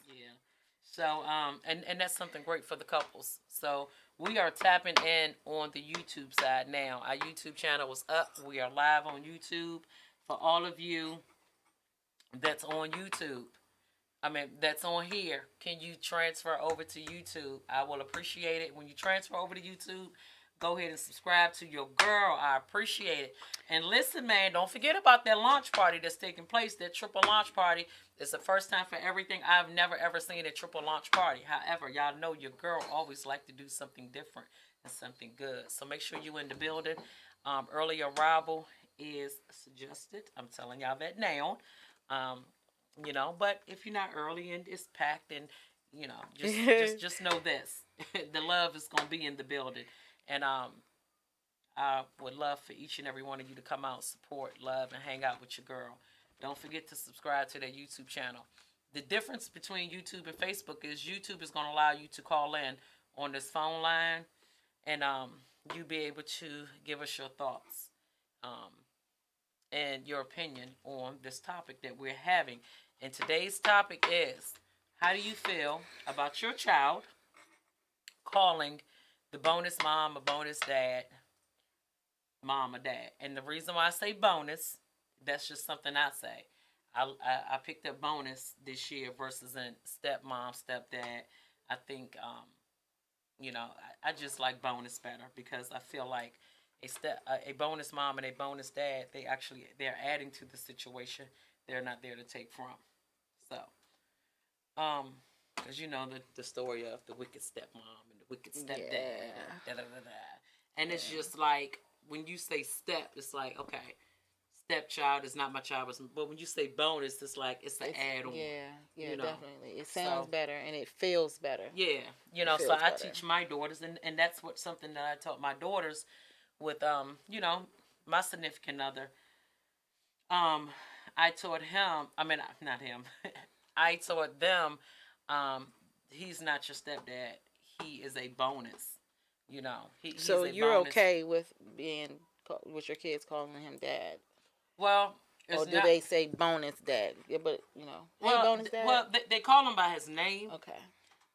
Yeah. So, and that's something great for the couples. So we are tapping in on the YouTube side now. Our YouTube channel is up. We are live on YouTube. For all of you that's on YouTube, I mean, that's on here, can you transfer over to YouTube? I will appreciate it. When you transfer over to YouTube, go ahead and subscribe to your girl. I appreciate it. And listen, man, don't forget about that launch party that's taking place, that triple launch party. It's the first time for everything. I've never, ever seen a triple launch party. However, y'all know your girl always like to do something different and something good. So make sure you in the building. Early arrival is suggested. I'm telling y'all that now. Um, but if you're not early and it's packed, and just know this: the love is gonna be in the building, and I would love for each and every one of you to come out, support, love, and hang out with your girl. Don't forget to subscribe to their YouTube channel. The difference between YouTube and Facebook is YouTube is gonna allow you to call in on this phone line, and you be able to give us your thoughts. Um, and your opinion on this topic that we're having. And today's topic is, how do you feel about your child calling the bonus mom or bonus dad mom or dad? And the reason why I say bonus, that's just something I say. I picked up bonus this year versus in stepmom, stepdad. I think, I just like bonus better because I feel like a bonus mom and a bonus dad, they're adding to the situation. They're not there to take from. So, because you know the story of the wicked stepmom and the wicked stepdad, yeah. And it's just like when you say step, it's like, okay, stepchild is not my child, but when you say bonus, it's like it's an add-on. Yeah, definitely. It sounds better and it feels better. Yeah, so I teach my daughters, and that's something that I taught my daughters with my significant other. I taught him. I mean, not him. I taught them. He's not your stepdad. He is a bonus. So you're bonus. Okay with with your kids calling him dad? Well, or do they say bonus dad? Yeah, but well, hey, bonus dad. Well, they call him by his name. Okay.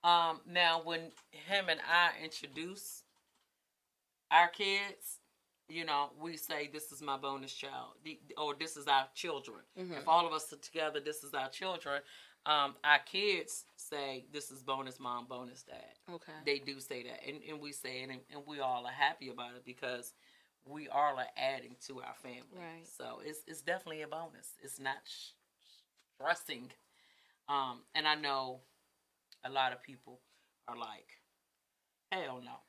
Now when him and I introduce our kids, we say this is my bonus child, or this is our children. Mm-hmm. If all of us are together, this is our children. Our kids say this is bonus mom, bonus dad. Okay. They do say that, and we say it, and we all are happy about it because we are adding to our family. Right. So it's definitely a bonus. It's not stressing. And I know a lot of people are like, hell no.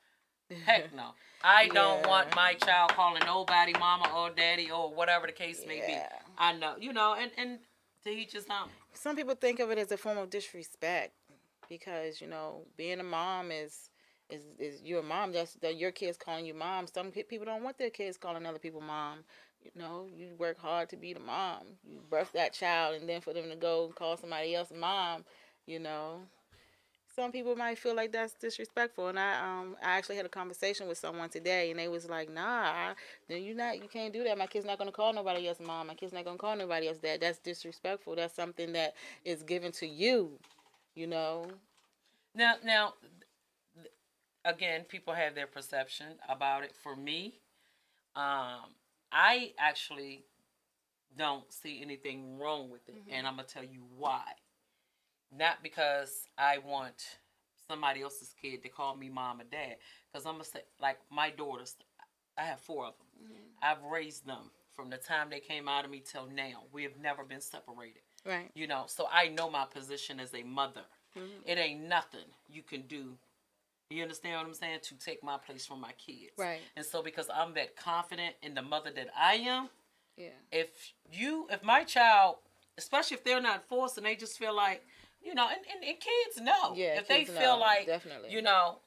Heck no. I don't want my child calling nobody mama or daddy or whatever the case may be. I know, and to each his own. Some people think of it as a form of disrespect because, being a mom is your mom. That's your kids calling you mom. Some people don't want their kids calling other people mom. You work hard to be the mom. You birth that child, and then for them to go call somebody else mom, some people might feel like that's disrespectful. And I actually had a conversation with someone today, and they was like, "Nah, you can't do that. My kid's not gonna call nobody else mom. My kid's not gonna call nobody else dad. That's disrespectful. That's something that is given to you, Now, again, people have their perception about it. For me, I actually don't see anything wrong with it, and I'm gonna tell you why. Not because I want somebody else's kid to call me mom or dad. Because I'm going to say, like my daughters, I have 4 of them. Mm-hmm. I've raised them from the time they came out of me till now. We have never been separated. Right. So I know my position as a mother. Mm-hmm. It ain't nothing you can do. You understand what I'm saying? To take my place from my kids. Right. And so because I'm that confident in the mother that I am, yeah. If my child, especially if they're not forced and they just feel like, and kids know. Yeah, if they feel like, definitely.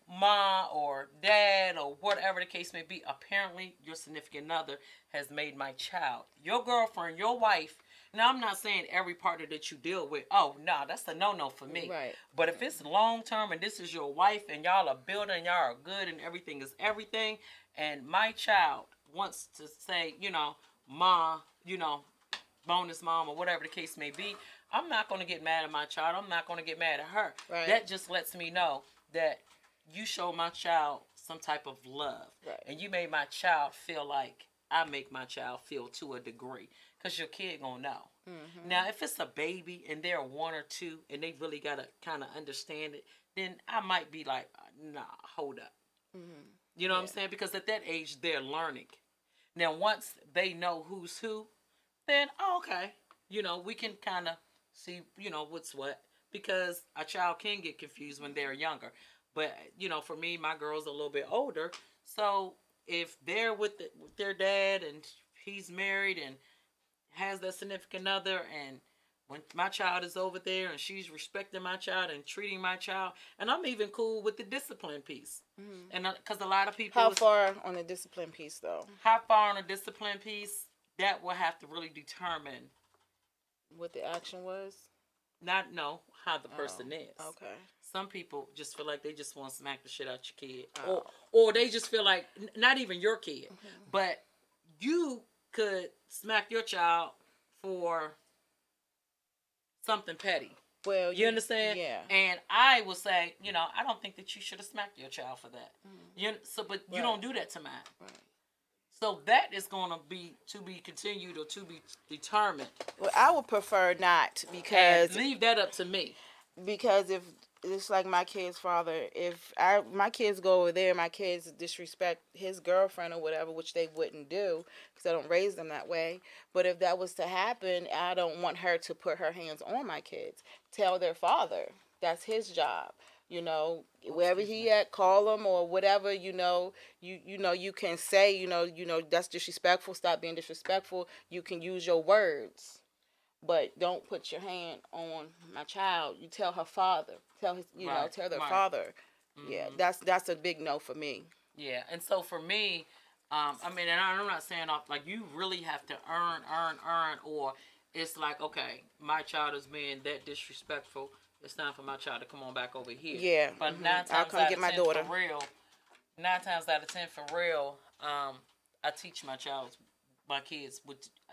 Ma or dad or whatever the case may be, apparently your significant other has made my child, your girlfriend, your wife. Now, I'm not saying every partner that you deal with, oh, no, that's a no-no for me. Right. But if it's long-term and this is your wife and y'all are building, y'all are good and everything is everything, and my child wants to say, ma, bonus mom or whatever the case may be, I'm not going to get mad at my child. I'm not going to get mad at her. Right. That just lets me know that you show my child some type of love. Right. And you made my child feel like I make my child feel to a degree. Because your kid going to know. Mm-hmm. Now, if it's a baby and they're 1 or 2 and they really got to kind of understand it, then I might be like, nah, hold up. Mm-hmm. You know what I'm saying? Because at that age, they're learning. Now, once they know who's who, then, okay, you know, we can kind of see, you know, what's what. Because a child can get confused when they're younger. But, you know, for me, my girl's a little bit older. So if they're with their dad and he's married and has that significant other, and when my child is over there and she's respecting my child and treating my child, and I'm even cool with the discipline piece. Mm-hmm. And because a lot of people... How far on the discipline piece, though? How far on the discipline piece, that will have to really determine... What the action was? Not know how the person is. Okay. Some people just feel like they just want to smack the shit out your kid. Or they just feel like, not even your kid, but you could smack your child for something petty. Well, you understand? Yeah. And I will say, you know, I don't think that you should have smacked your child for that. But you don't do that to mine. Right. So that is going to be continued or to be determined. Well, I would prefer not, because... And leave that up to me. Because if it's like my kid's father, if my kids go over there, my kids disrespect his girlfriend or whatever, which they wouldn't do because I don't raise them that way. But if that was to happen, I don't want her to put her hands on my kids. Tell their father. That's his job. You know, wherever he at, call him or whatever. You know, you can say, you know, that's disrespectful. Stop being disrespectful. You can use your words, but don't put your hand on my child. You tell her father. Tell their father. Mm-hmm. Yeah, that's a big no for me. Yeah, and so for me, I mean, and I'm not saying like you really have to earn, or it's like, okay, my child is being that disrespectful. It's time for my child to come on back over here. Yeah. But 9 times out of 10 for real, 9 times out of 10 for real, I teach my kids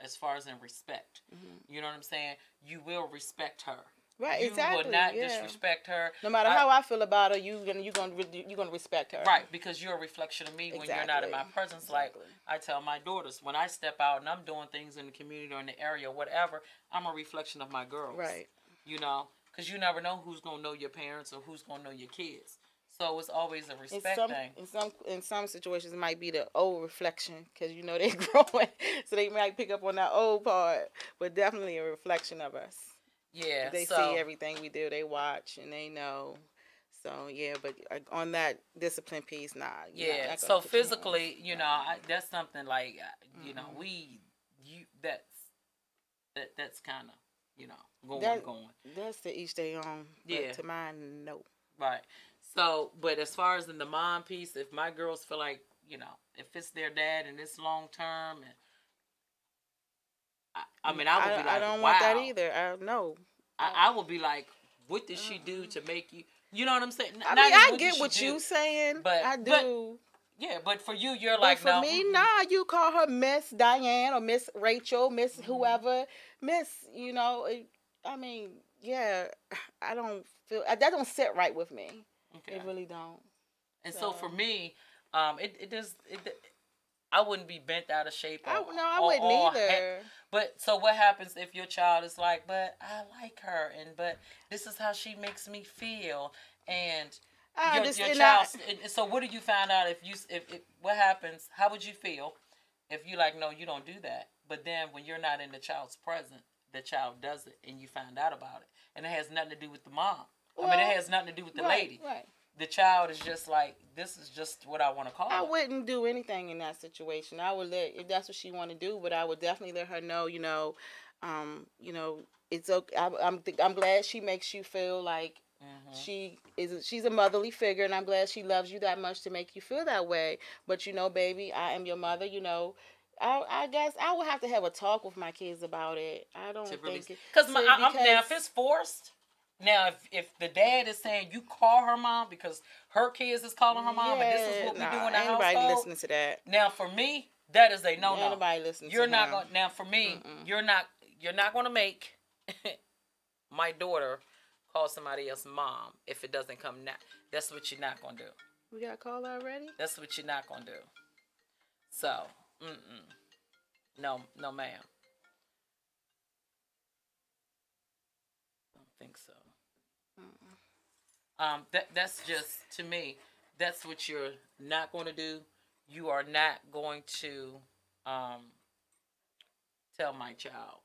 as far as in respect. Mm-hmm. You know what I'm saying? You will respect her. Right, exactly. You will not disrespect her. No matter how I feel about her, you're gonna respect her. Right, because you're a reflection of me when you're not in my presence. Exactly. Like I tell my daughters, when I step out and I'm doing things in the community or in the area, whatever, I'm a reflection of my girls. Right. You know, because you never know who's gonna know your parents or who's gonna know your kids. So it's always a respect thing. In some situations, it might be the old reflection because you know they're growing, so they might pick up on that old part. But definitely a reflection of us. Yeah, they see everything we do. They watch and they know. So yeah, but on that discipline piece, nah. Yeah. So physically, you know, that's something like you know that's kind of you know going. That's to each their own. Yeah. To mine, no. Right. So, but as far as in the mom piece, if my girls feel like, you know, if it's their dad and it's long term, and I mean, I would be like, I don't want that either. I would be like, what did she do to make you? You know what I'm saying? I get what you're saying, but I do. But for you, you're like, no. For me, nah. You call her Miss Diane or Miss Rachel, Miss whoever, Miss. You know, I mean, yeah. I don't feel that don't sit right with me. Okay. It really don't. And so for me, it does. I wouldn't be bent out of shape. I wouldn't either. But so what happens if your child is like, but I like her, but this is how she makes me feel, and your child. So what do you find out if what happens? How would you feel if you like, no, you don't do that, but then when you're not in the child's present, the child does it, and you find out about it, and it has nothing to do with the mom. Well, I mean, it has nothing to do with the lady. Right. The child is just like, this is just what I want to call it. I wouldn't do anything in that situation. I would if that's what she want to do, but I would definitely let her know, you know, it's okay. I'm glad she makes you feel like she's a motherly figure, and I'm glad she loves you that much to make you feel that way. But, you know, baby, I am your mother, you know. I guess I would have to have a talk with my kids about it. I don't think it. Because now, if it's forced... Now, if the dad is saying you call her mom because her kids is calling her mom, and this is what we do in the household. Ain't nobody listening to that. Now, for me, that is a no-no. Ain't nobody listening. You're not going. Now, for me, you're not going to make my daughter call somebody else mom if it doesn't come now. That's what you're not gonna do. We got a call already? That's what you're not gonna do. So, no, no, ma'am. Don't think so. That's just, to me, that's what you're not going to do. You are not going to tell my child.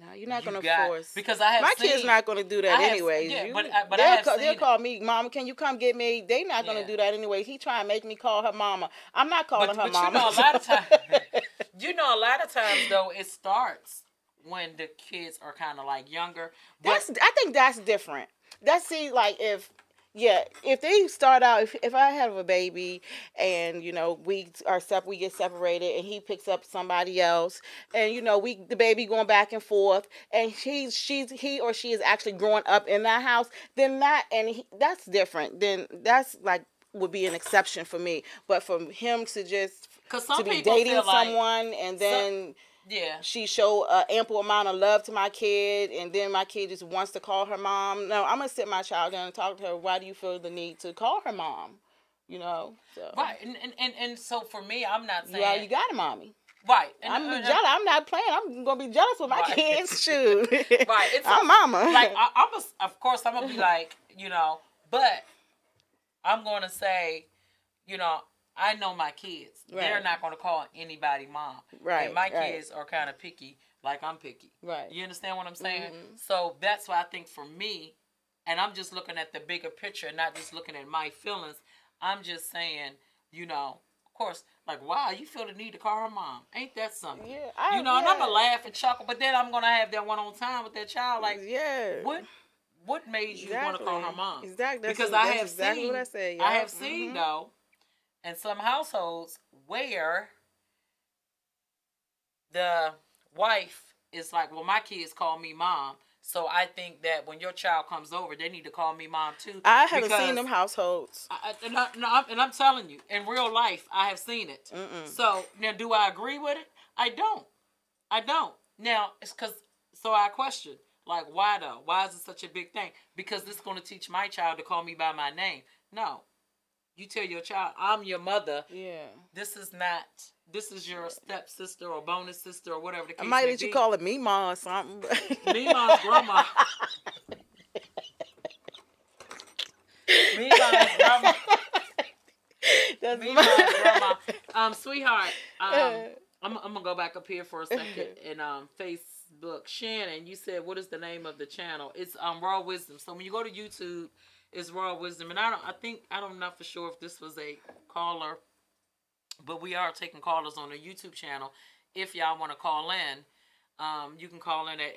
No, you're not You going to got- force. because I have My seen, kids not going to do that I have- anyways. yeah, You- but I have seen they'll it. call me, Mama, can you come get me? They not going to Yeah. do that anyway. He trying to make me call her mama. I'm not calling her but mama. you know, a lot of times, a lot of times though, it starts when the kids are kind of like younger. But I think that's different. That's see, like if they start out, if I have a baby and we get separated and he picks up somebody else and the baby going back and forth and he or she is actually growing up in that house, then that's different. Then that's like would be an exception for me. But for him to just to be dating someone and then she show an ample amount of love to my kid, and then my kid just wants to call her mom. No, I'm gonna sit my child down and talk to her. Why do you feel the need to call her mom? So. Right, and so for me, I'm not saying. Yeah, you got a mommy. Right, I'm jealous. I'm not playing. I'm gonna be jealous with my kids. Shoot. Right, I'm mama. Like of course, I'm gonna be like, but I'm gonna say, I know my kids. Right. They're not going to call anybody mom. Right. And my kids are kind of picky, like I'm picky. Right. You understand what I'm saying? Mm-hmm. So that's why I think for me, and I'm just looking at the bigger picture, not just looking at my feelings. I'm just saying, of course, like, wow, you feel the need to call her mom. Ain't that something? Yeah. And I'm going to laugh and chuckle, but then I'm going to have that one-on time with that child. Like, what made you want to call her mom? Exactly. Because I have exactly seen, what I said. I have seen, though, in some households where the wife is like, well, my kids call me mom, so I think that when your child comes over, they need to call me mom too. I haven't seen them households. And I'm telling you, in real life, I have seen it. So now, do I agree with it? I don't. Now, it's because, so I question, like, why though? Why is it such a big thing? Because this is going to teach my child to call me by my name. No. You tell your child, I'm your mother. Yeah. This is your stepsister or bonus sister or whatever the case may be. I might let you call it Meemaw or something. Meemaw's grandma. Meemaw's grandma. That's Meemaw's grandma. Sweetheart, I'm going to go back up here for a second. And Facebook, Shannon, you said, what is the name of the channel? It's Raw Wisdom. So when you go to YouTube, it's Raw Wisdom, and I'm not for sure if this was a caller, but we are taking callers on the YouTube channel. If y'all want to call in, you can call in at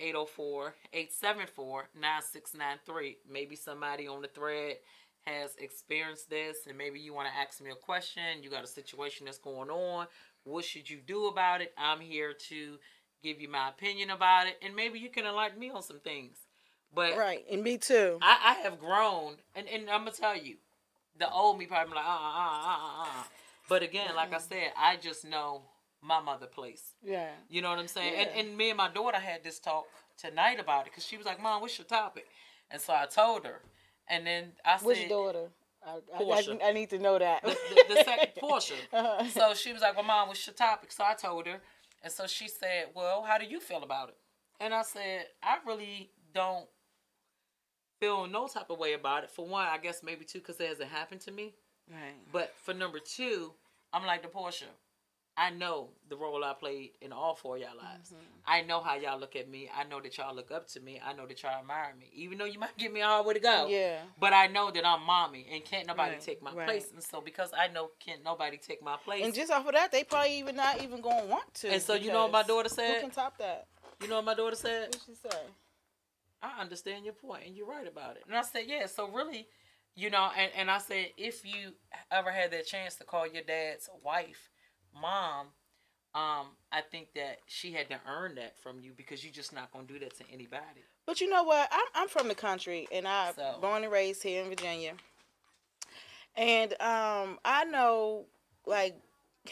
804-874-9693. Maybe somebody on the thread has experienced this, and maybe you want to ask me a question. You got a situation that's going on. What should you do about it? I'm here to give you my opinion about it, and maybe you can enlighten me on some things. But right, and me too. I have grown, and I'm gonna tell you, the old me probably like But again, like I said, I just know my mother place. Yeah. You know what I'm saying? Yeah. And me and my daughter had this talk tonight about it because she was like, "Mom, what's your topic?" And so I told her, and then I said, "Which daughter?" Portia. I need to know that. The second Portia. So she was like, "Well, Mom, what's your topic?" So I told her, and so she said, "Well, how do you feel about it?" And I said, "I really don't feel no type of way about it. For one, I guess maybe two, because it hasn't happened to me. Right. But for number two, I'm like the Portia. I know the role I played in all four of y'all lives. Mm-hmm. I know how y'all look at me. I know that y'all look up to me. I know that y'all admire me. Even though you might give me a hard way to go. Yeah. But I know that I'm mommy and can't nobody take my place. And so because I know can't nobody take my place. And just off of that, they probably not even going to want to. And so you know what my daughter said? Who can top that? You know what my daughter said? What she say? I understand your point, and you're right about it. And I said, yeah, so really, and I said, if you ever had that chance to call your dad's wife mom, I think that she had to earn that from you because you're just not going to do that to anybody. But you know what? I'm from the country, and I'm born and raised here in Virginia. And I know, like,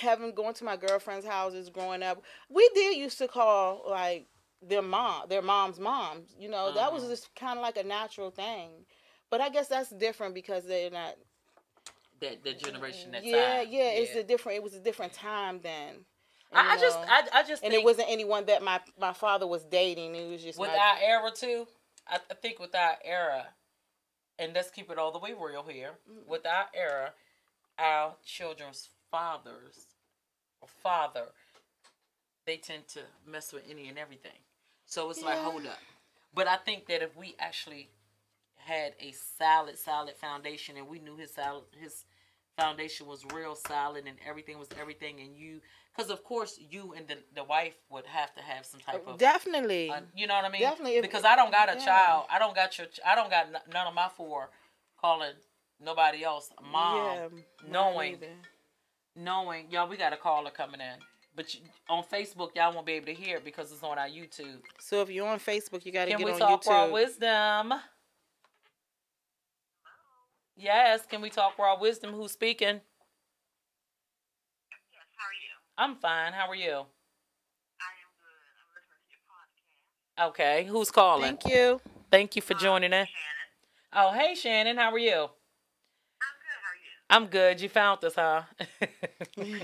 going to my girlfriend's houses growing up, we did used to call, like, their mom's mom. You know, that was just kind of like a natural thing. But I guess that's different because they're not. That the generation that Yeah, time. yeah, it's a different. It was a different time then. And, I just and think it wasn't anyone that my father was dating. It was just with our era too. I think with our era, and let's keep it all the way real here. With our era, our children's fathers or father, they tend to mess with any and everything. So it's like, hold up. But I think that if we actually had a solid foundation, and we knew his foundation was real solid, and everything was everything, and you, because of course you and the wife would have to have some type of definitely, you know what I mean? Definitely, because I don't got a child. I don't got none of my four calling nobody else mom, knowing y'all, we got a caller coming in. But on Facebook, y'all won't be able to hear it because it's on our YouTube. So if you're on Facebook, you got to get on YouTube. Can we talk Raw Wisdom? Yes, can we talk Raw Wisdom? Who's speaking? Yes, how are you? I'm fine. How are you? I am good. I'm listening to your podcast. Okay, who's calling? Thank you. Thank you for joining in. Shannon. Oh, hey, Shannon. How are you? I'm good. How are you? I'm good. You found us, huh? Yeah, I know.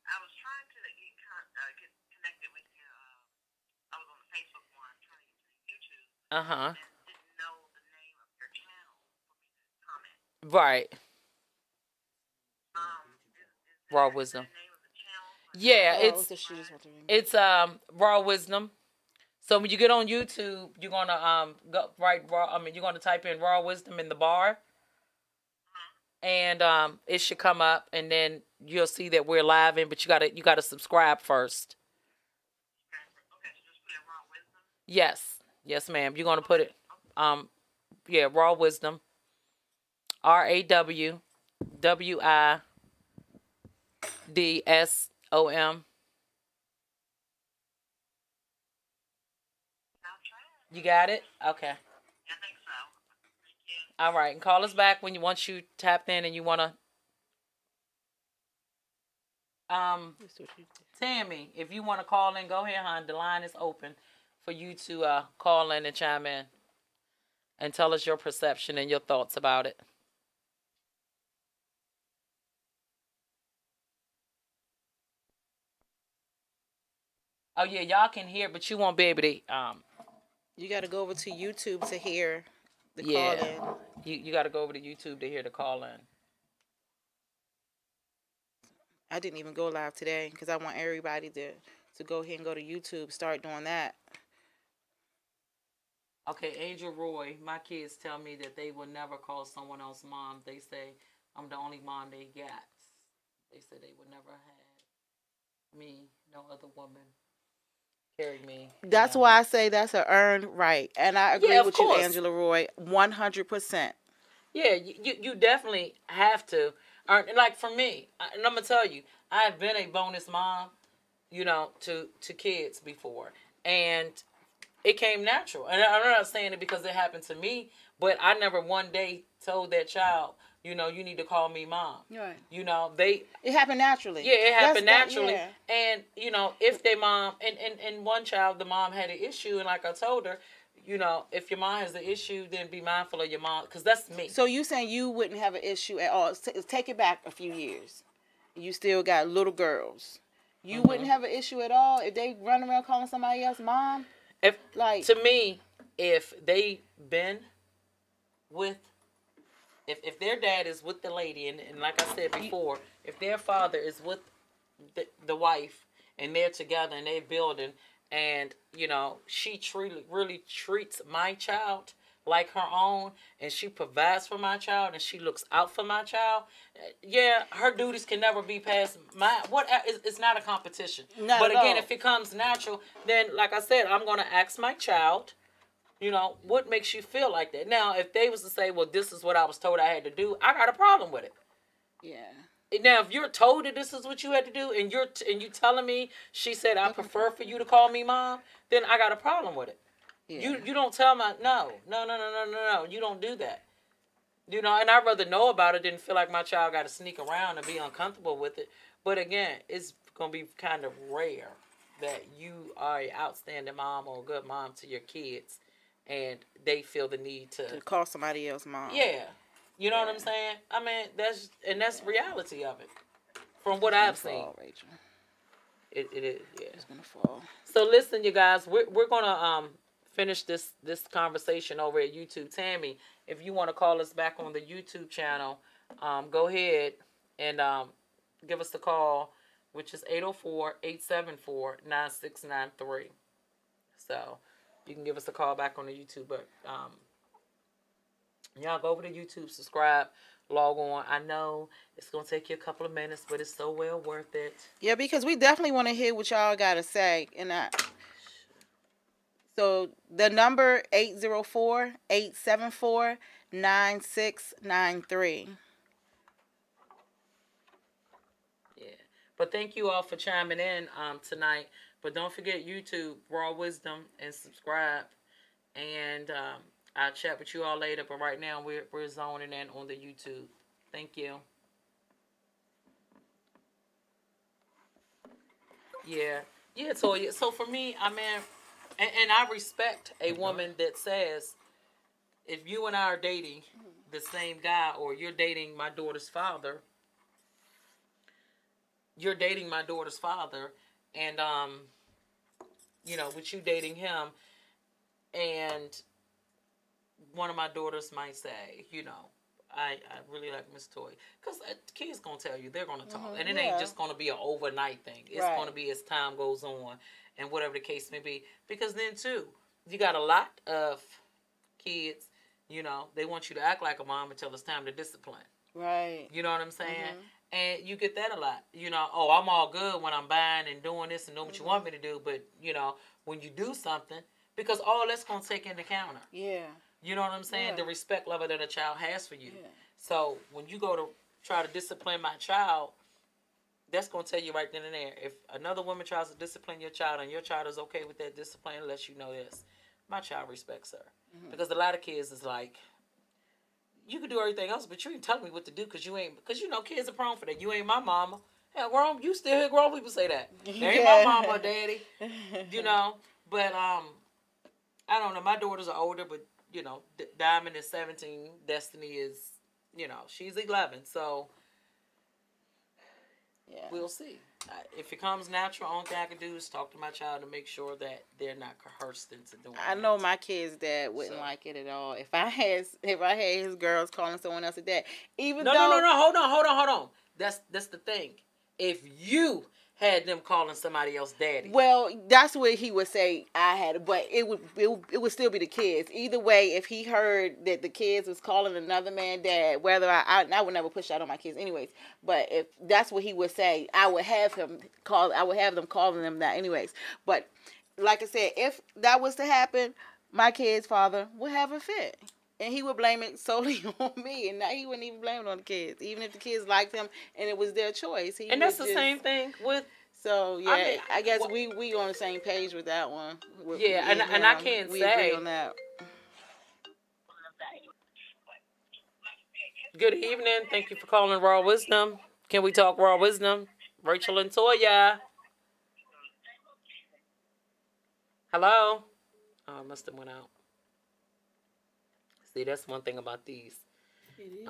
I was trying to get connected with you. I was on the Facebook one, trying to get to the YouTube. Uh-huh. And didn't know the name of your channel for me to comment. Right. Is Raw that Wisdom. the name of the channel? Yeah, it's Raw Wisdom. So when you get on YouTube, you're gonna go right raw. I mean, you're gonna type in Raw Wisdom in the bar, and it should come up, and then you'll see that we're live in. But you gotta subscribe first. Okay, so just put in Raw Wisdom. Yes, ma'am. You're gonna put it Raw Wisdom. RAWWIDSOM. You got it? Okay. I think so. Thank you. All right, and call us back once you tapped in and you wanna. Tammy, if you wanna call in, go ahead, hon. The line is open for you to call in and chime in, and tell us your perception and your thoughts about it. Oh yeah, y'all can hear, but you won't be able to. You got to go over to YouTube to hear the Yeah. call in. You got to go over to YouTube to hear the call in. I didn't even go live today because I want everybody to go ahead and go to YouTube, start doing that. Okay, Angel Roy, my kids tell me that they will never call someone else mom. They say I'm the only mom they got. They said they would never have me, no other woman carry me. That's why I say that's an earned right, and I agree with course. you, Angela Roy, 100%. Yeah, you definitely have to earn. Like for me, and I'm gonna tell you, I've been a bonus mom, to kids before, and it came natural. And I'm not saying it because it happened to me, but I never one day told that child, you need to call me mom. Right. It happened naturally. Yeah, it happened naturally. Yeah. And, if their mom, and one child, the mom had an issue, and like I told her, if your mom has an issue, then be mindful of your mom, because that's me. So you saying you wouldn't have an issue at all. Take it back a few years. You still got little girls. You wouldn't have an issue at all if they run around calling somebody else mom? To me, if they been with, if their dad is with the lady, and like I said before, if their father is with the wife, and they're together and they're building, and she really treats my child like her own, and she provides for my child, and she looks out for my child, her duties can never be past my. It's not a competition. But again, if it comes natural, then like I said, I'm gonna ask my child, what makes you feel like that? Now, if they was to say, well, this is what I was told I had to do, I got a problem with it. Yeah. Now, if you're told that this is what you had to do, and you telling me, she said, I prefer for you to call me mom, then I got a problem with it. Yeah. You don't tell my no. You don't do that. And I'd rather know about it than feel like my child got to sneak around and be uncomfortable with it. But again, it's gonna be kind of rare that you are an outstanding mom or a good mom to your kids, and they feel the need To call somebody else mom. yeah, you know what I'm Yeah. saying? I mean, that's reality of it from what I've seen. Fall, Rachel. It is, yeah. It's gonna fall. So listen, you guys, we're gonna finish this conversation over at YouTube. Tammy, if you want to call us back on the YouTube channel, go ahead and give us a call, which is 804-874-9693. So you can give us a call back on the YouTube, but y'all go over to YouTube, subscribe, log on. I know it's gonna take you a couple of minutes, but it's so well worth it. Yeah, because we definitely want to hear what y'all gotta say. And so the number 804-874-9693. Yeah. But thank you all for chiming in tonight. But don't forget YouTube, Raw Wisdom, and subscribe. And I'll chat with you all later. But right now we're zoning in on the YouTube. Thank you. Yeah. Yeah, Toya. So for me, I mean, and I respect a woman that says, if you and I are dating the same guy, or you're dating my daughter's father, and with you dating him, and one of my daughters might say, I really like Miss Toy, because kids gonna tell you, they're gonna talk, and it ain't just gonna be an overnight thing. It's gonna be as time goes on, and whatever the case may be. Because then too, you got a lot of kids, they want you to act like a mom until it's time to discipline. Right. You know what I'm saying? And you get that a lot. Oh, I'm all good when I'm buying and doing this and doing what you want me to do, but when you do something, because all that's gonna take into account. Yeah. You know what I'm saying? Yeah. The respect level that a child has for you. Yeah. So when you go to try to discipline my child, that's going to tell you right then and there. If another woman tries to discipline your child and your child is okay with that discipline, unless you know this, my child respects her. Because a lot of kids is like, you can do everything else, but you ain't telling me what to do because kids are prone for that. You ain't my mama. Hell, you still hear grown people say that. They ain't my mama or daddy. But I don't know. My daughters are older, but Diamond is 17. Destiny is, she's 11. So, we'll see. If it comes natural, only thing I can do is talk to my child to make sure that they're not coerced into doing it. I know my kid's dad wouldn't like it at all. If I had his girls calling someone else a dad, No. Hold on. That's the thing. If you had them calling somebody else daddy. Well, that's what he would say. I had, but it would still be the kids. Either way, if he heard that the kids was calling another man dad, whether I would never push that on my kids, anyways. But if that's what he would say, I would have them calling them that, anyways. But like I said, if that was to happen, my kid's father would have a fit. And he would blame it solely on me, and he wouldn't even blame it on the kids, even if the kids liked him and it was their choice. And that's the same thing with. So yeah, I guess we on the same page with that one. And I can't we say. Agree on that. Good evening. Thank you for calling Raw Wisdom. Can we talk Raw Wisdom? Rachel and Toya. Hello. Oh, I must have went out. See, that's one thing about these. It is.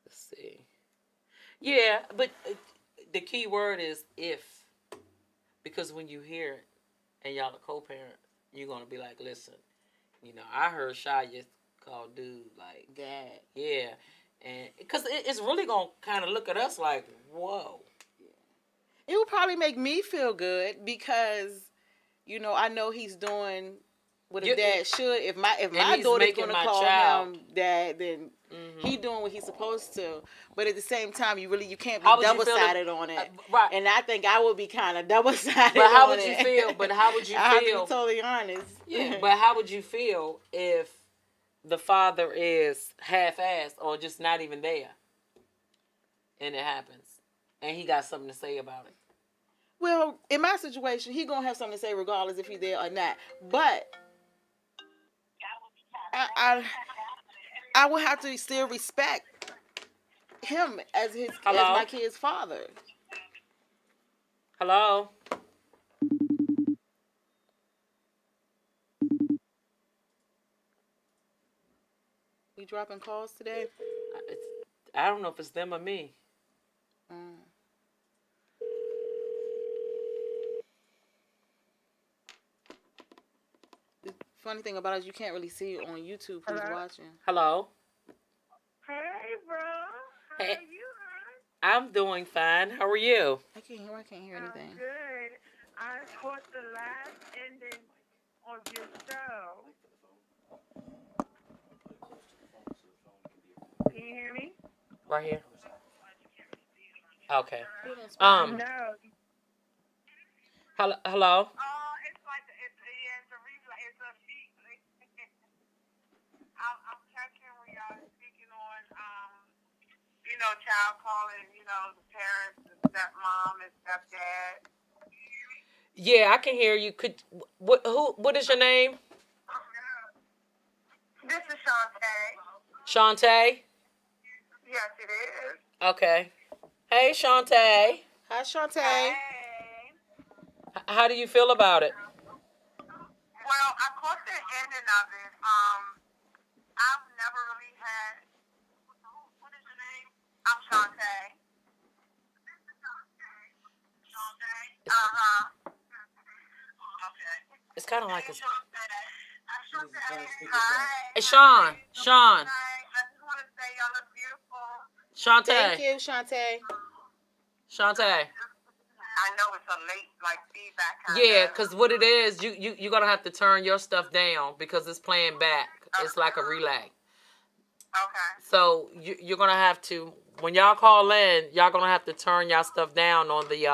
Let's see. Yeah, but the key word is if. Because when you hear it and y'all a co-parent, you're going to be like, listen, I heard Shia call dude like dad. Yeah. And because it's really going to kind of look at us like, whoa. It would probably make me feel good because, I know he's doing what a dad should. If my daughter's going to call him dad, then he doing what he's supposed to. But at the same time, you can't be double-sided on it. Right. And I think I would be kind of double-sided. But how would you feel? I have to be totally honest. Yeah. But how would you feel if the father is half-assed or just not even there, and it happens, and he got something to say about it? Well, in my situation, he gonna have something to say regardless if he's there or not. But I would have to still respect him as my kid's father. Hello. We dropping calls today? I don't know if it's them or me. Mm. The funny thing about it is you can't really see on YouTube who's Hello? watching. Hello. Hey, bro. How Hey. are you, hon? I'm doing fine. How are you? I can't hear I'm anything. good. I caught the last ending of your show. Can you hear me? Right here. Okay. Who done spoke? No. Hello. It's like it's a replay. It's a sheet. I'm catching where y'all are speaking on child calling, the parents, the stepmom and stepdad. Yeah, I can hear you. What is your name? This is Shantae. Shantae? Yes, it is. Okay. Hey, Shantae. Hi, Shantae. Hey. How do you feel about it? Well, I caught the ending of it. I've never really had. What is your name? I'm Shantae. Shantae. Okay. It's kind of like a... Hi. Hey, Sean. I just want to say y'all look beautiful. Shantae. Thank you, Shantae. Shantae. I know it's a late feedback kind Yeah, of. because what it is, you're going to have to turn your stuff down because it's playing back. It's like a relay. Okay. So you're going to have to, when y'all call in, y'all going to have to turn y'all stuff down on the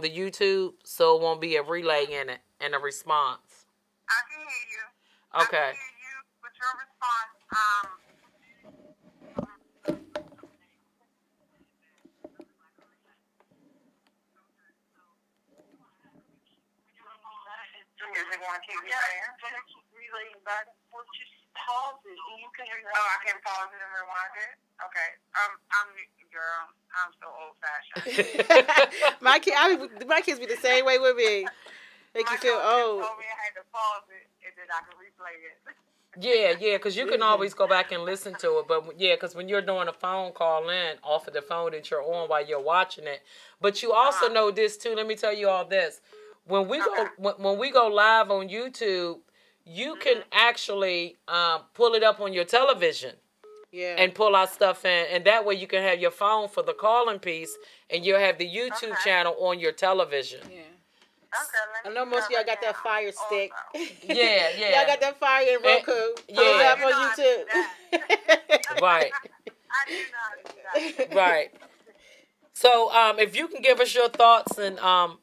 YouTube so it won't be a relay in it and a response. I can hear you. Okay. I can hear you with your response. Is it going to keep you there? Keep relaying back and forth. Just pause it. You can. I can pause it and rewind it. Okay. Girl. I'm so old fashioned. my kids be the same way with me. Make you feel old. Told me I had to pause it and then I could replay it. Yeah, because you can always go back and listen to it. But yeah, because when you're doing a phone call in off of the phone that you're on while you're watching it. But you also know this too. Let me tell you all this. When we go live on YouTube, you can actually pull it up on your television. Yeah. And pull our stuff in, and that way you can have your phone for the calling piece, and you'll have the YouTube channel on your television. Yeah. Okay, I know most of y'all got that Fire Stick. Yeah. Y'all got that Fire in Roku. Yeah. Pull it up on YouTube. Right. I do not do that. Right. So, if you can give us your thoughts and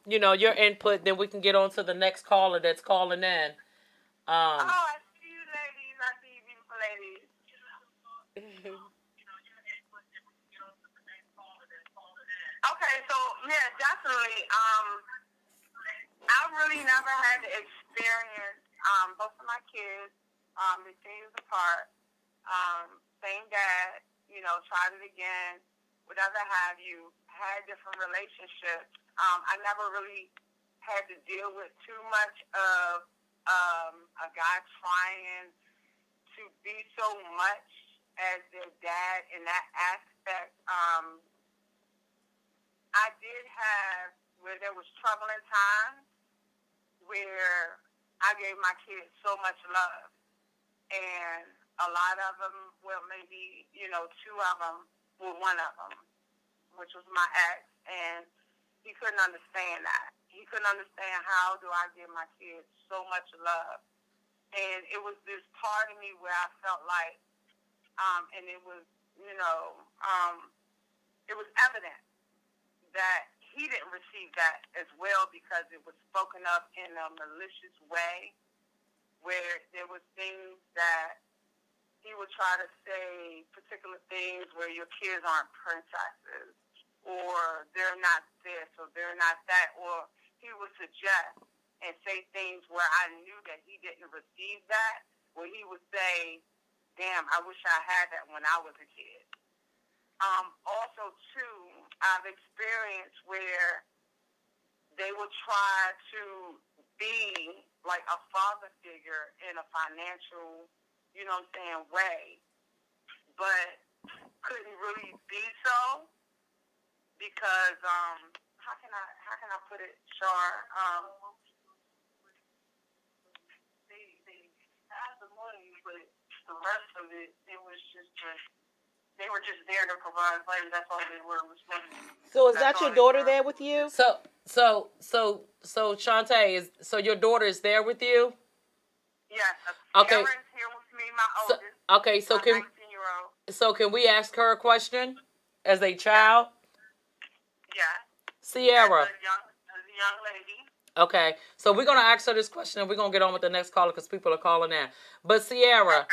your input, then we can get on to the next caller that's calling in. I see you ladies. I see you beautiful ladies. Okay, so yeah, definitely. I really never had to experience both of my kids, 15 years apart, same dad, tried it again, whatever have you, had different relationships. I never really had to deal with too much of a guy trying to be so much as their dad in that aspect. I did have where there was troubling times where I gave my kids so much love, and a lot of them, well, maybe two of them, well, one of them, which was my ex, and he couldn't understand that. He couldn't understand how do I give my kids so much love. And it was this part of me where I felt like, and it was, it was evident that he didn't receive that as well because it was spoken of in a malicious way where there was things that he would try to say, particular things where your kids aren't princesses or they're not this or they're not that, or he would suggest and say things where I knew that he didn't receive that, where he would say, damn, I wish I had that when I was a kid. Also, too, I've experienced where would try to be like a father figure in a financial, you know what I'm saying, way, but couldn't really be so because how can I put it, Char? They had the money, but the rest of it was just they were just there to provide slaves. That's all they were, was money. So is that your daughter there with you? So Shantae, so your daughter is there with you? Yes. Okay. Aaron's here with me, my oldest. Okay, so my 19-year-old. can we ask her a question as a child? Yeah. Sierra. As a young lady. Okay, so we're gonna ask her this question, and we're gonna get on with the next caller because people are calling in. But Sierra,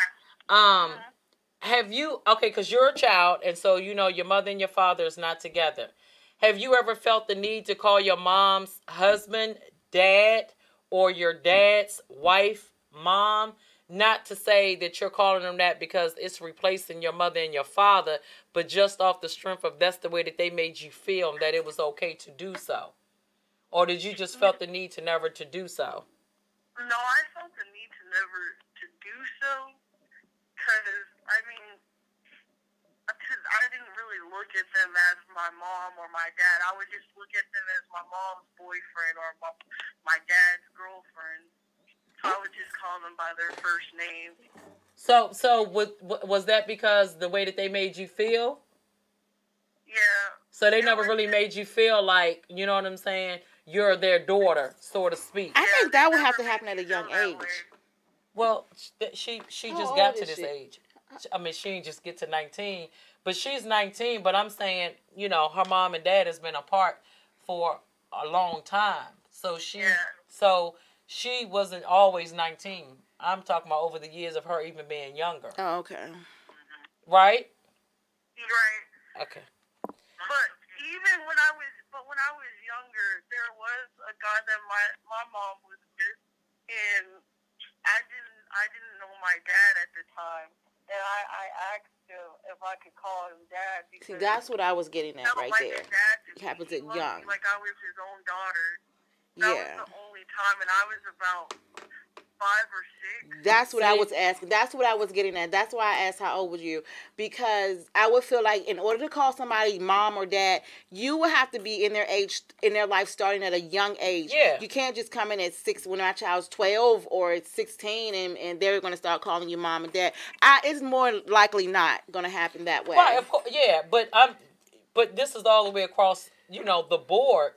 have you? Okay, because you're a child, and so you know your mother and your father is not together. Have you ever felt the need to call your mom's husband dad or your dad's wife mom? Not to say that you're calling them that because it's replacing your mother and your father, but just off the strength of that's the way that they made you feel and that it was okay to do so. Or did you just felt the need to never to do so? No, I felt the need to never to do so because, I mean, I didn't really look at them as my mom or my dad. I would just look at them as my mom's boyfriend or my dad's girlfriend. So I would just call them by their first name. So was that because the way that they made you feel? Yeah. So they never really made you feel like, you know what I'm saying, you're their daughter, so to speak. I think that would have to happen at a young age. Well, she How just old got to is this she? age. I mean, she didn't just get to 19, but she's 19. But I'm saying, you know, her mom and dad has been apart for a long time. So she wasn't always 19. I'm talking about over the years of her even being younger. Oh, okay. Right? Right. Okay. But even when I was younger, there was a guy that my mom was with, and I didn't know my dad at the time, and I asked him if I could call him dad because See, that's what I was getting at right like there. his dad to It me. happens He at loved young. me like I was his own daughter. That Yeah. was the only time, and I was about 5 or 6. That's what I See? was asking. That's what I was getting at. That's why I asked how old was you. Because I would feel like in order to call somebody mom or dad, you would have to be in their age, in their life starting at a young age. Yeah. You can't just come in at 6 when our child's 12 or it's 16 and they're going to start calling you mom and dad. It's more likely not going to happen that way. Right, of course, yeah, but this is all the way across, you know, the board,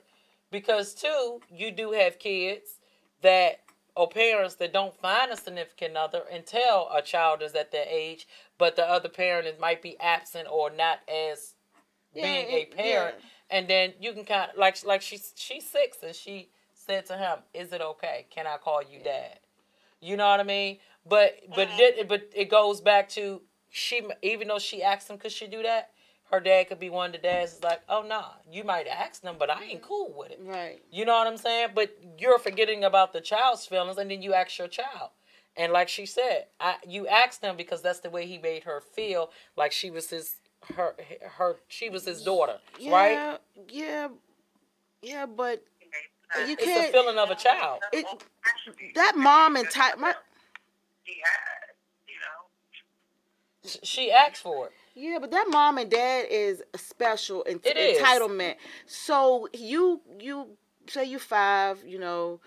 because too, you do have kids that or parents that don't find a significant other until a child is at their age, but the other parent might be absent or not as being a parent, and then you can kind of like she's 6 and she said to him, "Is it okay? Can I call you dad?" You know what I mean? But it goes back to even though she asked him, could she do that? Her dad could be one of the dads is like, oh, nah, you might ask them, but I ain't cool with it. Right. You know what I'm saying? But you're forgetting about the child's feelings, and then you ask your child. And like she said, you asked him because that's the way he made her feel, like she was his daughter, right? Yeah, but you It's can't. the feeling of a child. That mom and He had, you know. She asked for it. Yeah, but that mom and dad is a special It is. entitlement. So you say you 5, you know,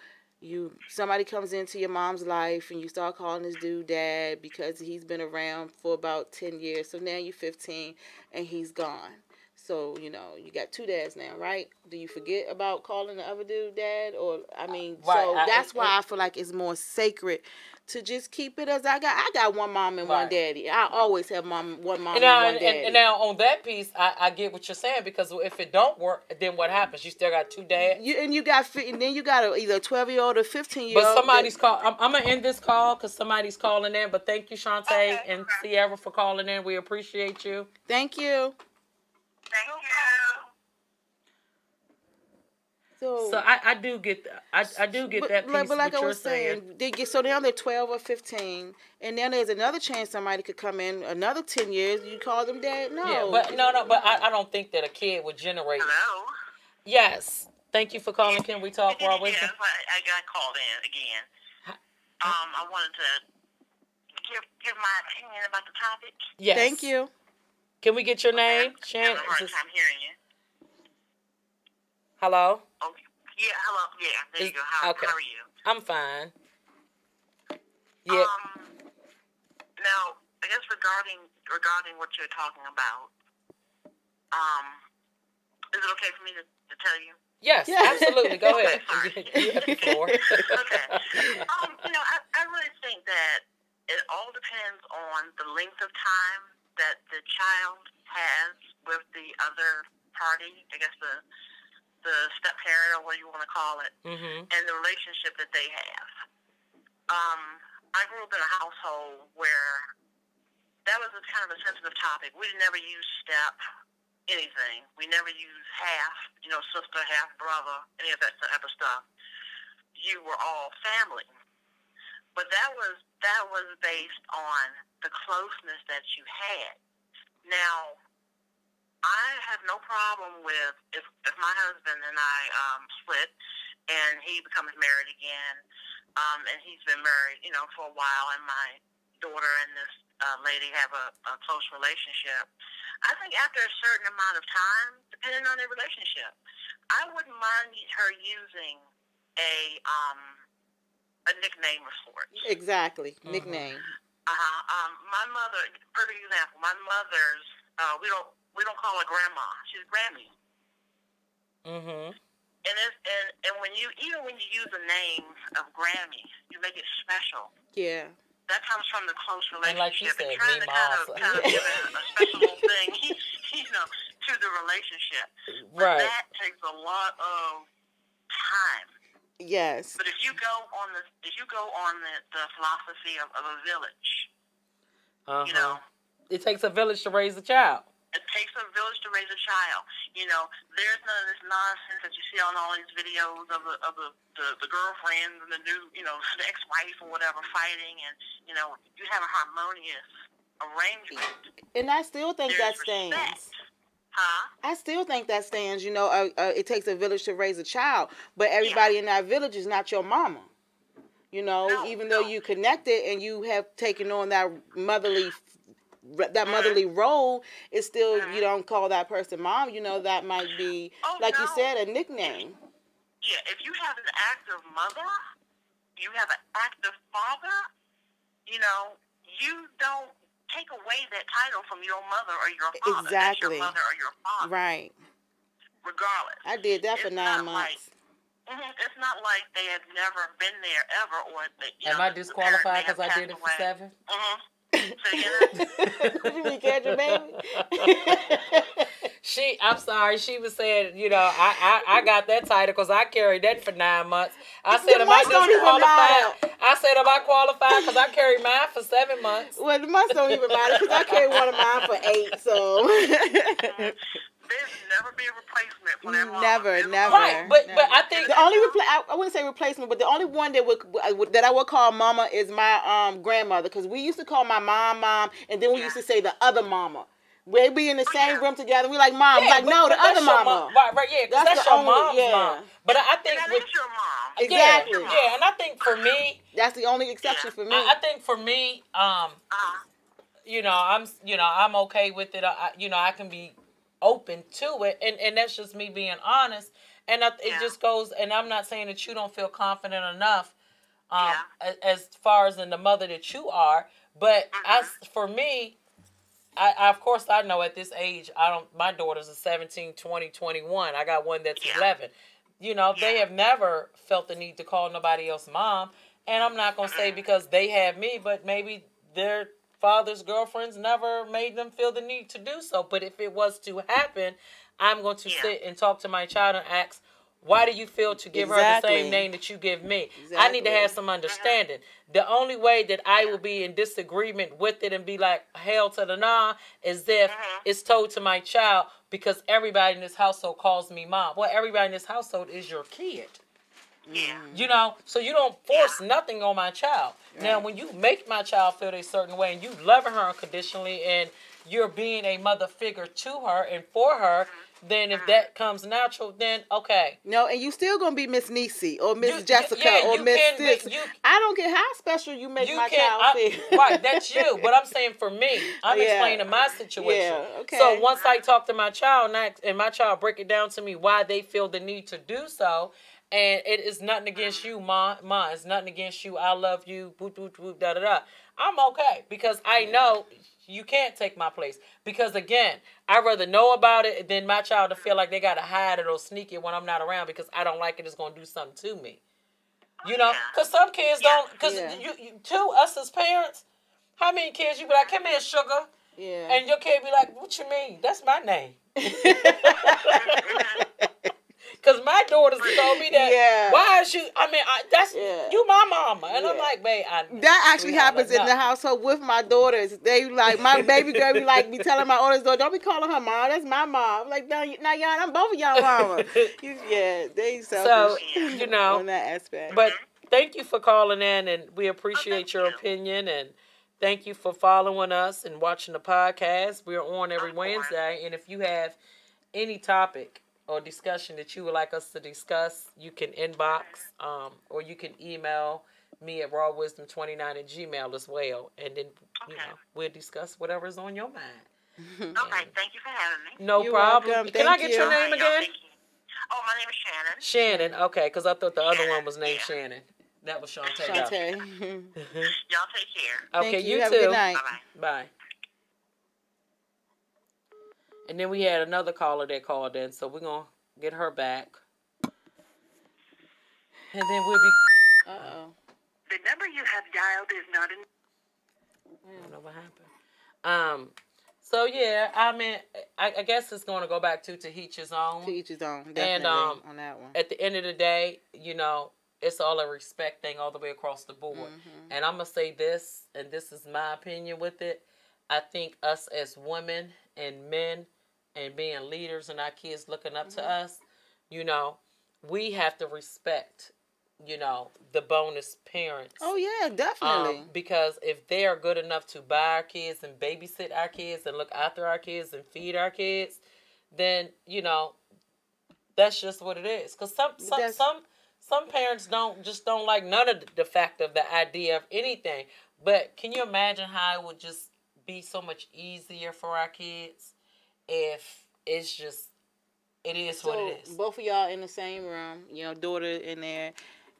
somebody comes into your mom's life and you start calling this dude dad because he's been around for about 10 years. So now you're 15 and he's gone. So, you know, you got 2 dads now, right? Do you forget about calling the other dude dad? Or, I mean, Right. so that's why I feel like it's more sacred to just keep it as I got one mom and one Right. daddy. I always have one mom And and now, one daddy. and now on that piece, I get what you're saying, because if it don't work, then what happens? You still got 2 dads. And then you got either a 12-year-old or 15-year-old. But somebody's call. I'm gonna end this call because somebody's calling in. But thank you, Shantae Okay. and Sierra, for calling in. We appreciate you. Thank you. Thank you. So I do get that. I do get that piece. But like what I you're was saying, so now they're 12 or 15, and then there's another chance somebody could come in another 10 years. You call them dad? No. Yeah, but no. But I don't think that a kid would generate. Hello. Yes. Thank you for calling. Can we talk, Raw Yeah, Wisdom? I got called in again. I wanted to give my opinion about the topic. Yes. Thank you. Can we get your name? I'm Shan? having a hard time hearing you. Hello? Oh, yeah, hello. Yeah, there you go. How okay. are you? I'm fine. Yeah. Now, I guess regarding what you're talking about, is it okay for me to tell you? Yes, absolutely. Go ahead. Sorry. You have the floor. Okay. I really think that it all depends on the length of time that the child has with the other party, I guess the step-parent or what you want to call it, and the relationship that they have. I grew up in a household where that was a kind of a sensitive topic. We never used step anything. We never used half, sister, half brother, any of that type of stuff. You were all family. But that was based on the closeness that you had. Now, I have no problem with if my husband and I split and he becomes married again, and he's been married, for a while, and my daughter and this lady have a close relationship. I think after a certain amount of time, depending on their relationship, I wouldn't mind her using a nickname of sorts. Exactly. Nickname. My mother, perfect example. My mother's we don't call her grandma. She's Grammy. And when you use the name of Grammy, you make it special. Yeah. That comes from the close relationship. And like you said, trying to kind of give a special little thing, to the relationship. But that takes a lot of time. Yes. But if you go on the philosophy of a village, it takes a village to raise a child. It takes a village to raise a child. There's none of this nonsense that you see on all these videos of the girlfriends and the new, the ex-wife or whatever fighting, and you have a harmonious arrangement. And I still think that stands. I still think that stands. It takes a village to raise a child, but everybody in that village is not your mama. Even though you connected and you have taken on that motherly role, it's still you don't call that person mom. That might be you said, a nickname. Yeah, if you have an active mother, you have an active father. You don't take away that title from your mother or your father. Exactly. That's your mother or your father. Right. Regardless. I did that for 9 months. It's not like they have never been there ever, or am I disqualified because I did it for 7? What you mean, catch your baby? I'm sorry. She was saying, I got that title because I carried that for 9 months. I said, am I disqualified? I said, am I qualified because I carried mine for 7 months? Well, the months don't even matter because I carried one of mine for 8. So. There's never be a replacement for that mom. Never. Right, but I think the only I wouldn't say replacement, but the only one that I would call mama is my grandmother, because we used to call my mom, and then we used to say the other mama. We'd be in the same room together. We like mom, no, the other mama. Right, yeah, because that's your mom's mom. But I think that is your mom. Exactly. Yeah, and I think for me, that's the only exception for me. I think for me, I'm okay with it. I can be open to it, and that's just me being honest, and it just goes, and I'm not saying that you don't feel confident enough as far as in the mother that you are, but for me, I of course I know at this age my daughters are 17, 20, 21. I got one that's 11. They have never felt the need to call nobody else mom, and I'm not going to say because they have me, but maybe their father's girlfriends never made them feel the need to do so. But if it was to happen, I'm going to sit and talk to my child and ask, why do you feel to give her the same name that you give me? Exactly. I need to have some understanding. The only way that I will be in disagreement with it and be like, hell to the nah, is if it's told to my child, because everybody in this household calls me mom. Well, everybody in this household is your kid. Yeah. So you don't force nothing on my child. Right. Now, when you make my child feel a certain way and you love her unconditionally and you're being a mother figure to her and for her, then if that comes natural, then okay. No, and you still gonna be Miss Niecy or Miss You- Jessica yeah, or you Miss can this. be- you- I don't care how special you make You my can't, child feel. right, that's you. But I'm saying for me, I'm Yeah. explaining my situation. Yeah, okay. So once I talk to my child and my child break it down to me why they feel the need to do so, and it is nothing against you, ma, it's nothing against you. I love you, boop, boop, boop, da, da, da. I'm okay because I know you can't take my place. Because again, I'd rather know about it than my child to feel like they got to hide it or sneak it when I'm not around because I don't like it. It's going to do something to me. You know, because some kids don't, because Yeah. to us as parents, how many kids you be like, come here, sugar, Yeah. and your kid be like, what you mean? That's my name. Because my daughters told me that. Yeah. Why is you? I mean, that's Yeah. you, my mama, and I'm Yeah. like, babe, That actually sweetheart, happens like, in no. the household with my daughters. They like my baby girl be like be telling my oldest daughter, don't be calling her mom. That's my mom. I'm like, no, now y'all, I'm both of y'all mama. Yeah, they selfish. So, you know, on that aspect. But thank you for calling in, and we appreciate your opinion, and thank you for following us and watching the podcast. We're on every Wednesday, and if you have any topic or discussion that you would like us to discuss, you can inbox or you can email me at rawwisdom29@gmail as well, and then you know we'll discuss whatever's on your mind. Okay, thank you for having me. No You're problem. welcome. Can I Thank get your you. name again? Thank you. Oh, my name is Shannon. Shannon. Okay, because I thought the other one was named Yeah. Shannon. That was Shantae. though. Shantae. Y'all take care. Okay, Thank you. you Have too. a good night. Bye-bye. Bye. And then we had another caller that called in, so we're going to get her back. And then we'll be... Uh-oh. The number you have dialed is not in... I don't know what happened. So, yeah, I mean, I guess it's going to go back to each his own. To each his own, definitely, And on that one. at the end of the day, you know, it's all a respect thing all the way across the board. Mm-hmm. And I'm going to say this, and this is my opinion with it. I think us as women and men and being leaders and our kids looking up to us, you know, we have to respect, you know, the bonus parents. Oh, yeah, definitely. Because if they are good enough to buy our kids and babysit our kids and look after our kids and feed our kids, then, you know, that's just what it is. Because some parents don't like none of the fact of the idea of anything. But can you imagine how it would just be so much easier for our kids if it's just, it is what it is. Both of y'all in the same room, you know, daughter in there,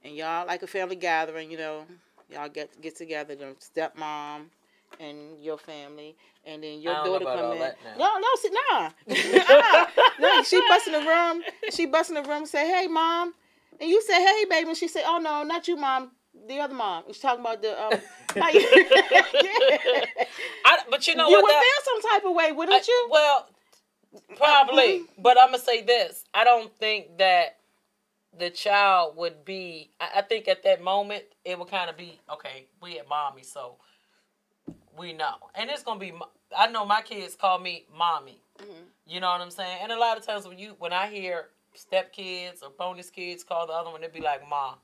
and y'all like a family gathering, you know, y'all get together, the stepmom and your family, and then your I don't know daughter about come all in. that now. No, she bust in the room. She bust in the room and say, "Hey, mom," and you say, "Hey, baby," and she say, "Oh no, not you, mom. The other mom." She's talking about the like, yeah. But you know You what? would feel some type of way, wouldn't you? Well, probably. But I'm going to say this. I don't think that the child would be, I think at that moment, it would kind of be, okay, we at mommy, so we know. And it's going to be, I know my kids call me mommy. Mm-hmm. You know what I'm saying? And a lot of times when I hear stepkids or bonus kids call the other one, it'd be like ma.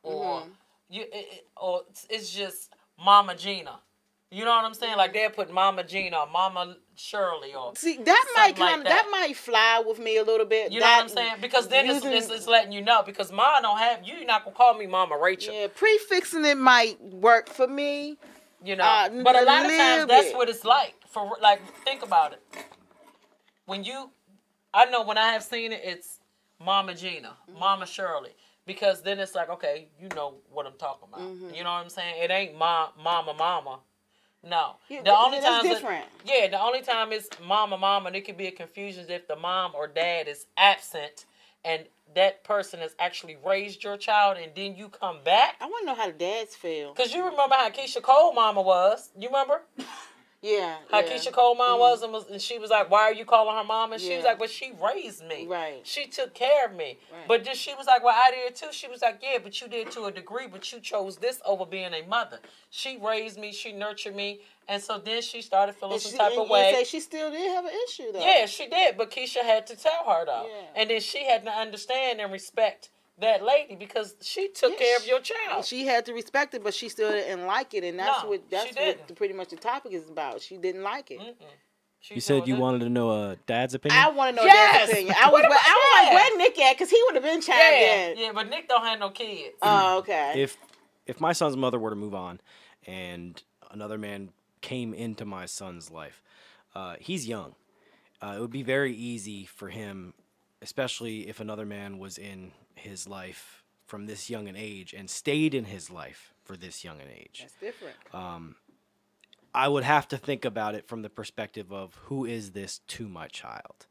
Or, or it's just Mama Gina. You know what I'm saying? Like they'll put Mama Gina or Mama Shirley or See, that might something like that might fly with me a little bit. you know what I'm saying? Because then it's letting you know. Because mine don't have, you're not going to call me Mama Rachel. Yeah, prefixing it might work for me. You know? But a lot of times that's what it's like. For like, think about it. When I know when I have seen it, it's Mama Gina, Mama Shirley. Because then it's like, okay, you know what I'm talking about. You know what I'm saying? It ain't Mama. No. Yeah, The only that's time different. the only time it's mama, and it could be a confusion if the mom or dad is absent and that person has actually raised your child and then you come back. I want to know how the dads feel. Because you remember how Keisha Cole mama was. You remember? Yeah. How Keisha Cole mom was and she was like, why are you calling her mom? And she was Yeah. like, but she raised me. Right. She took care of me. Right. But then she was like, well, I did too. She was like, yeah, but you did to a degree, but you chose this over being a mother. She raised me. She nurtured me. And so then she started feeling some type of way. Say she still did have an issue, though. Yeah, she did. But Keisha had to tell her, though. Yeah. And then she had to understand and respect that lady because she took care of your child. She had to respect it, but she still didn't like it, and that's No, what she didn't. pretty much the topic is about. She didn't like it. You said you wanted to know Dad's opinion? I want to know Yes! Dad's opinion. I was like, where Nick at? Because he would have been chimed in. Yeah, but Nick don't have no kids. Oh, okay. If my son's mother were to move on and another man came into my son's life, he's young. It would be very easy for him, especially if another man was in his life from this young an age and stayed in his life for this young an age. That's different. I would have to think about it from the perspective of who is this to my child.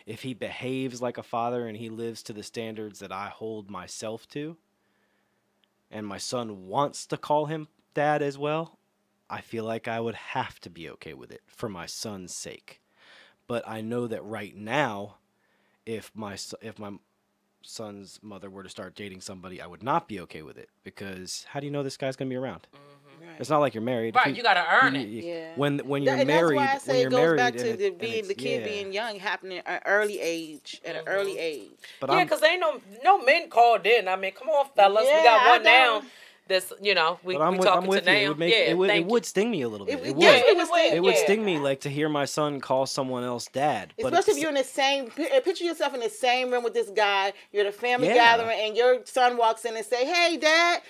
If he behaves like a father and he lives to the standards that I hold myself to, and my son wants to call him dad as well, I feel like I would have to be okay with it for my son's sake. But I know that right now, if my son's mother were to start dating somebody, I would not be okay with it, because how do you know this guy's going to be around? Right. It's not like you're married. Right, you got to earn it. Yeah. When you're And married, that's why I when say you're it goes married, back to and the it's- kid yeah. being young, happening at an early age, at an early age. But Yeah, I'm, because ain't no men called in. I mean, come on, fellas. We Yeah, got I one now. don't- That's, we I'm talking with to you. now. It would make yeah, it thank would you. sting me a little bit. It would. Yeah, It would yeah. sting me like to hear my son call someone else dad. But Especially if you're in the same, picture yourself in the same room with this guy, you're at a family Yeah. gathering, and your son walks in and say, "Hey, Dad,"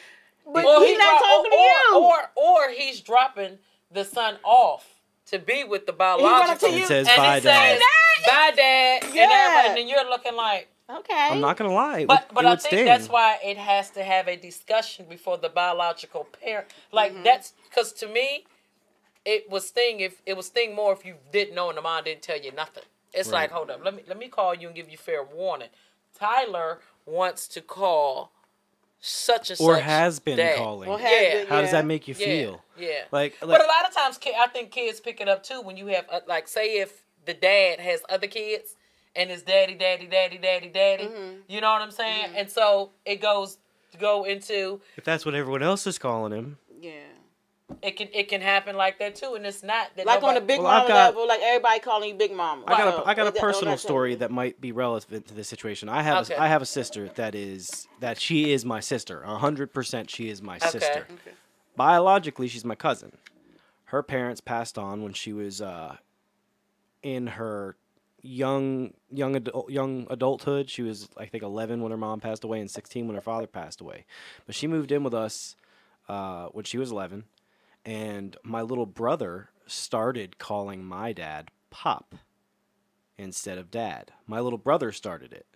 but Or he's not talking to you. Or he's dropping the son off to be with the run up biological. to you It says and bye, it says, dad. bye, Dad. And, Yeah. everybody, and then you're looking like, Okay. I'm not gonna lie. but it I would think sting. that's why it has to have a discussion before the biological parent. Like that's because to me, it was sting more if you didn't know and the mom didn't tell you nothing. It's Right. like, hold up, let me call you and give you fair warning. Tyler wants to call such and or such has been dad. calling. Well, Yeah. How does yeah. that make you Yeah, feel? yeah. Like But a lot of times, I think kids pick it up too when you have, like, say if the dad has other kids and it's daddy. You know what I'm saying? And so it go into if that's what everyone else is calling him. Yeah. it can happen like that too, and it's not that Like on the nobody- big Well, I've mama got- level, like everybody calling you Big Mama. I got a So, personal that's story okay. that might be relevant to this situation. I have Okay. I have a sister that she is my sister. 100% she is my sister. Okay. Biologically, she's my cousin. Her parents passed on when she was in her young adulthood. She was, I think, 11 when her mom passed away and 16 when her father passed away. But she moved in with us when she was 11, and my little brother started calling my dad Pop instead of Dad. My little brother started it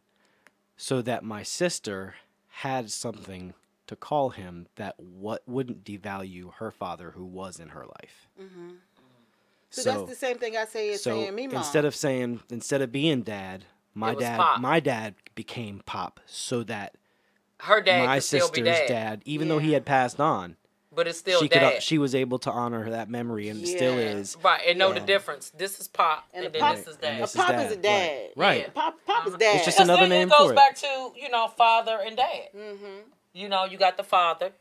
so that my sister had something to call him that wouldn't devalue her father who was in her life. So that's the same thing I say as saying me, Mom. instead of being Dad, It was Pop. my dad became Pop, so that her dad my could still be sister's dad, dad, even though he had passed on, but it's still she dad. she was able to honor that memory, and it still Yeah. is. Right, and know the Yeah. difference. This is Pop, and, And then Pop- this is and dad. A this is Pop Dad. is a dad. Right. Yeah. Pop is dad. It's just Because another then name it goes for it. back to, father and dad. You know, you got the father,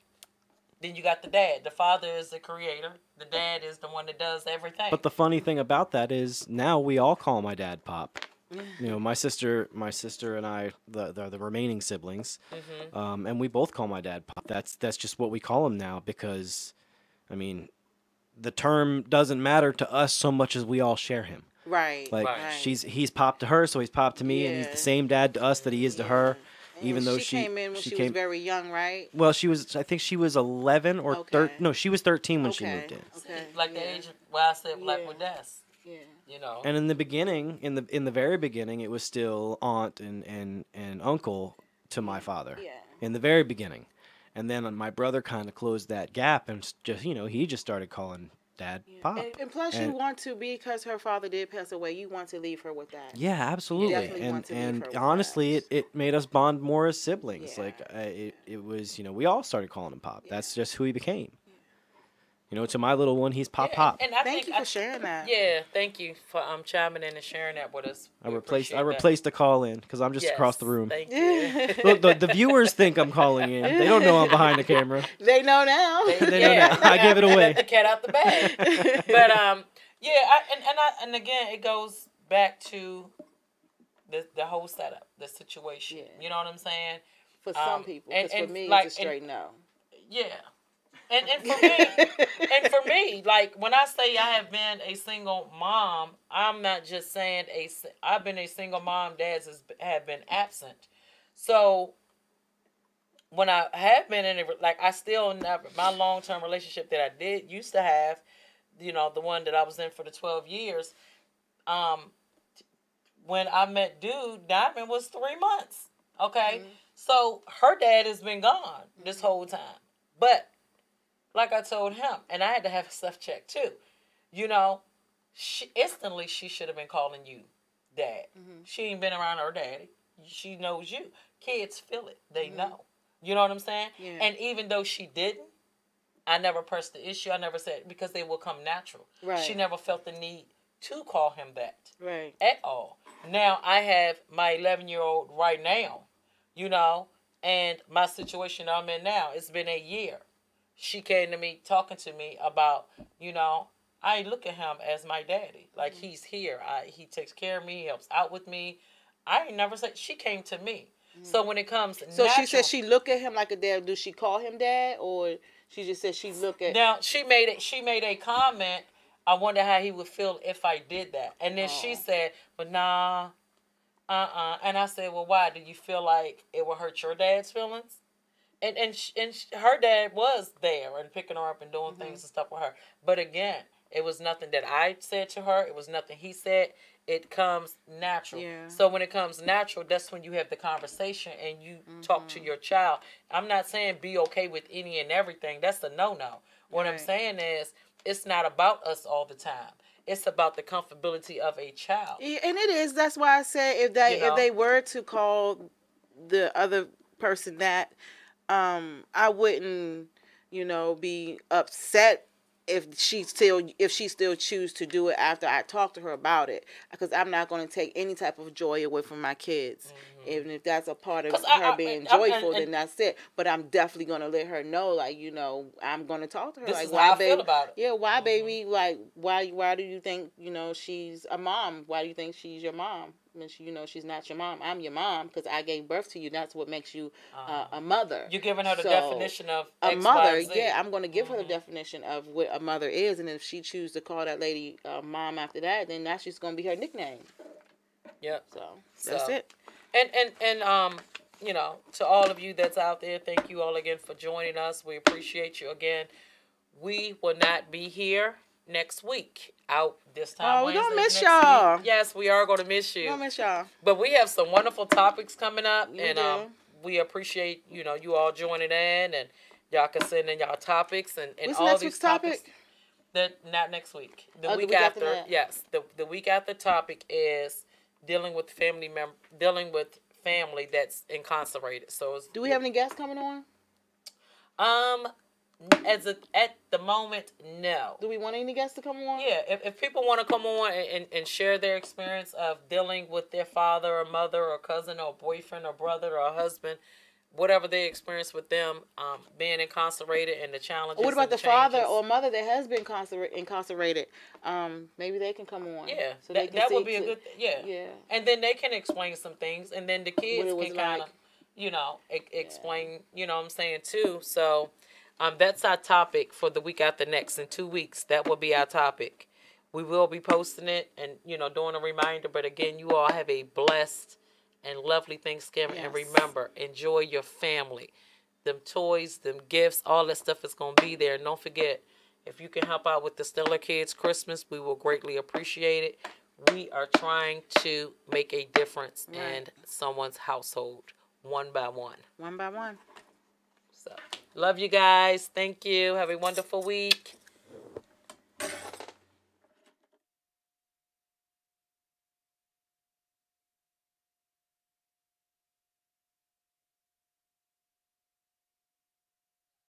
then you got the dad. The father is the creator. The dad is the one that does everything. But the funny thing about that is now we all call my dad Pop. You know, my sister and I, the remaining siblings, and we both call my dad Pop. That's just what we call him now because, I mean, the term doesn't matter to us so much as we all share him. Right. Like Right. he's Pop to her, so he's Pop to me, and he's Yeah. the same dad to us that he is to her. Even though she came in when she was came, very young, right? well, I think she was 11 or Okay. no, she was 13 when she Okay. moved in. Okay. like the yeah. age, well, I said like Yeah. with Des, Yeah. you know. And in the beginning, in the very beginning, it was still aunt and uncle to my father. Yeah. In the very beginning, and then my brother kind of closed that gap and just he just started calling dad Pop. And plus, you And- want to, because her father did pass away, you want to leave her with that. Yeah, absolutely. definitely want to leave And her with honestly, that. it made us bond more as siblings. Yeah. Like it was, we all started calling him Pop. That's just who he became. To my little one, he's Pop Yeah, Pop. And I Thank think you for sharing that. Yeah, thank you for chiming in and sharing that with us. I We replaced appreciate that. the call in because I'm just across the Yes, room. Thank you. Look, the viewers think I'm calling in. They don't know I'm behind the camera. They know now. They know that. I gave it away. Let the cat out the bag. But and again, it goes back to the whole setup, the situation. Yeah. You know what I'm saying? For some people. and- Because for and me, like- it's a straight no. Yeah. And for me, like when I say I have been a single mom, I'm not just saying I've been a single mom. Dads have been absent. So when I have been in I still never, my long-term relationship that I used to have, the one that I was in for the 12 years, when I met dude, Diamond was 3 months. Okay. Mm-hmm. So her dad has been gone this whole time. But like I told him, and I had to have stuff checked too, instantly she should have been calling you dad. Mm-hmm. She ain't been around her daddy. She knows you. Kids feel it. They know. You know what I'm saying? Yeah. And even though she didn't, I never pressed the issue. I never said, because they will come natural. Right. She never felt the need to call him that. Right. At all. Now, I have my 11-year-old right now, and my situation I'm in now, it's been a year. She came to me, talking to me about, I look at him as my daddy. Like, he's here. He takes care of me. He helps out with me. I ain't never said, she came to me. So when it comes So natural, she said she look at him like a dad. Do she call him dad, or she just said she look at? Now she made a comment. I wonder how he would feel if I did that. And then she said, "But nah, And I said, "Well, why? Do you feel like it would hurt your dad's feelings?" And her dad was there and picking her up and doing things and stuff with her. But again, it was nothing that I said to her. It was nothing he said. It comes natural. Yeah. So when it comes natural, that's when you have the conversation and you talk to your child. I'm not saying be okay with any and everything. That's a no-no. What I'm saying is it's not about us all the time. It's about the comfortability of a child. Yeah, and it is. That's why I said if they were to call the other person that, I wouldn't, be upset if she still choose to do it after I talk to her about it, because I'm not going to take any type of joy away from my kids. Even if that's a part of her being joyful, then that's it. But I'm definitely going to let her know, like, I'm going to talk to her. This like, is how I feel about it. Yeah, why, baby? Like, why do you think, she's a mom? Why do you think she's your mom? When she's not your mom. I'm your mom because I gave birth to you. That's what makes you a mother. You're giving her the definition of a mother. Yeah, I'm going to give her the definition of what a mother is, and if she chooses to call that lady mom after that, then that's just going to be her nickname. Yep. So that's it. And to all of you that's out there, thank you all again for joining us. We appreciate you again. We will not be here next week. Out this time. Oh, we're going to miss y'all. Week. Yes, we are going to miss you. We're going to miss y'all. But we have some wonderful topics coming up. We appreciate, you all joining in, and y'all can send in y'all topics and what's all next these week's topics. Topic? Not next week. The week after. Yes. The week after topic is dealing with family that's incarcerated. So do we have any guests coming on? At the moment, no. Do we want any guests to come on? Yeah, if people want to come on and share their experience of dealing with their father or mother or cousin or boyfriend or brother or husband, whatever they experience with them, being incarcerated and the challenges. What about the father or mother that has been incarcerated? Maybe they can come on. Yeah, so that would be a good thing. Yeah. And then they can explain some things, and then the kids can kind of, explain, what I'm saying, too. So that's our topic for the week after next. In 2 weeks, that will be our topic. We will be posting it and, doing a reminder. But again, you all have a blessed and lovely Thanksgiving. Yes. And remember, enjoy your family. Them toys, them gifts, all that stuff is going to be there. And don't forget, if you can help out with the Stellar Kids Christmas, we will greatly appreciate it. We are trying to make a difference in someone's household, one by one. One by one. So, love you guys. Thank you. Have a wonderful week.